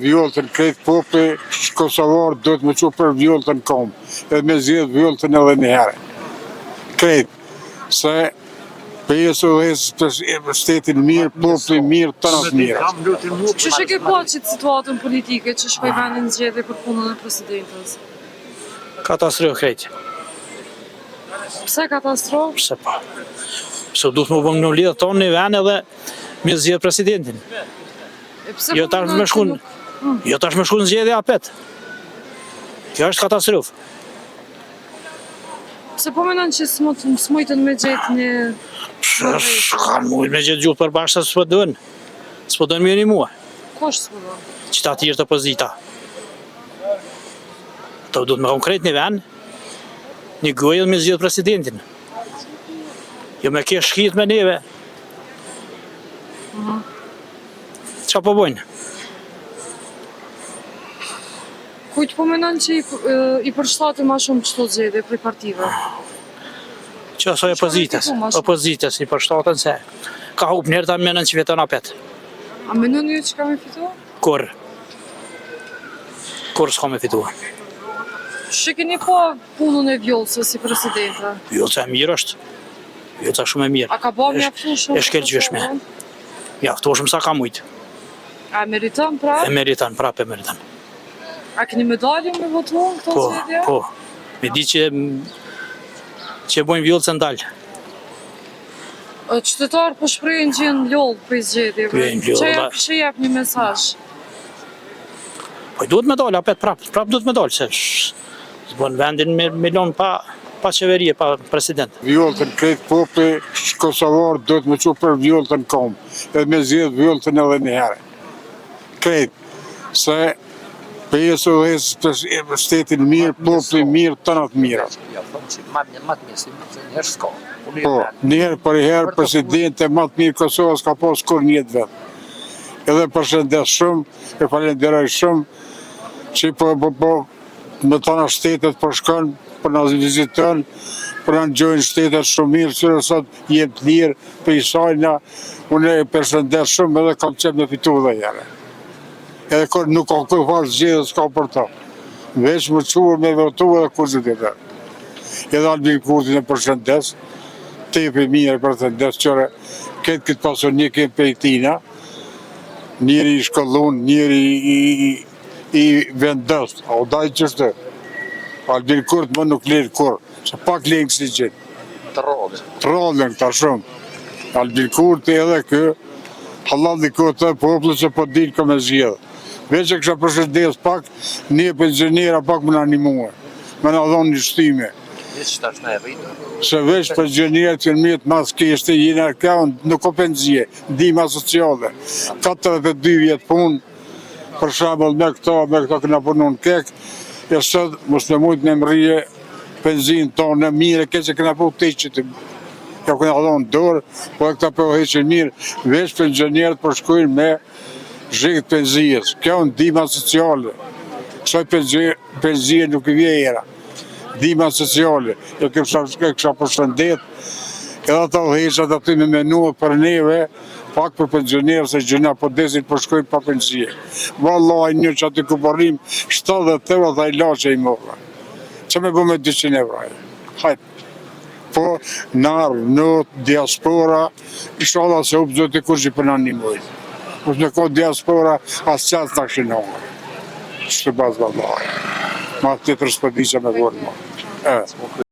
Vjollën krejt populli kosovar duhet me çu për vjollën kom, edhe me zgjedh vjollën edhe një herë. Krejt, se pjesë udhëheqës shtetin mirë, populli mirë, tënat mirë. Që ke po që situatën politike që shkoj vendin zgjedhje për punën e presidentës? Katastrofë krejt. Pse katastrofë? Pse pa. Pse duhet më bëmë në lidhë tonë një vend edhe me zgjedh presidentin. Jo tash me shkun. Jo tash me shkun zgjedhja apet. Kjo është katastrofë. Pse po mendon që s'mujtën me gjetë një... Kanë mujtë me gjetë gjuhë përbashkët s'po dojnë. S'po dojnë mirë një mua. Kush s'po dojnë? Qita tjerë të opozita. Të duhet me konkret një vend, një gojë me zgjedh presidentin. Jo me kje shkit me neve. Qa po bojnë? Kujt po mendon që i përshtatet ma shumë çdo zgjedhje prej partive? Që asoj opozitës i përshtaten se ka hup njerë ta menën që veton apet. A mendon ju që ka me fitu? Kur s'ka me fitu. Që keni po punën e Vjollës si presidente? Vjollësa e mirë është. Vjollësa shumë e mirë. A ka ba mjaftueshëm? E shkelgjyeshme. Mjaftueshëm sa ka mujtë. A meriton prap? E meriton, prap e meriton. A keni medalje me votuar këto zgjedhje? Po. Me di që bojnë Vjollës e ndalë. Qytetarë po shprehin që jenë lodhë për zgjedhjeve. Që jep një mesazh? Po duhet me dalë, apet prap duhet me dalë, se zbon vendin me lonë pa qeverie, pa president. Vjollën krejt populli kosovar duhet me çu për vjollën kom, edhe me zgjedh vjollën edhe një herë. Krejt, se pjesë udhëheqës shtetin mirë, populli mirë, tënat mirë. Po, njëherë për herë presidente më të mirë Kosovës ka pas kur një vet. Edhe përshëndes shumë, e falenderoj shumë që po me tëna shtetet po shkon, po na viziton, po na ngjojnë shtetet shumë mirë, që sot jem të lirë për isajna, unë e përshëndes shumë edhe kam qenë me fitu dhe jere. Edhe kur nuk ka kur farë zgjedhje s'ka për ta. Veç më quër me votu edhe kur zgjedhje. Edhe Albin Kurtin e përshëndes, tepi mirë përshëndes, qëre këtë pasur një kemë pejtina, njëri i shkollun, njëri i vendos, a u dajë qështë. Albin Kurt më nuk lirë kur, se pak lirë kësi gjithë. Të rodhen këta shumë. Albin Kurt edhe kë, halal dhe këtë populli që po dilë ka me zgjedhë. Veç e kësha përshëndes pak, një pensionera pak më në animua, më në dhonë një shtime. Se veç pensionerët që në mjetë mas kështë, jenë arkavën, nuk o penzie, ndihma sociale. 42 vjetë punë, për shambull me këto këna punu në kek, e sëtë mos me mujtë me mrije penzinë tonë në mire, ke që këna pu të iqë të ja këna dhonë dorë, po e këta për heqë mirë, veç pensionerët përshkujnë me zhjekët penzijes. Kjo në ndihma sociale. Kësaj penzije nuk i vjera. Ndihma sociale. E kësha përshëndet, edhe ata udhëheqësat aty me menua për neve, pak për pensionerë, se gjëna po desin përshkojnë pa penzije. Vallaj një që aty ku përrim, 70 euro dhe i laqe i morë. Që me bu me 200 euro? Hajtë. Po, narë, në diaspora, ishala se u pëzot e kur që përna një mojnë. Mos në kohë diaspora, asë qatë të këshinohë. Që të bazë vallaj. Ma të të rëspëdisë me vërë.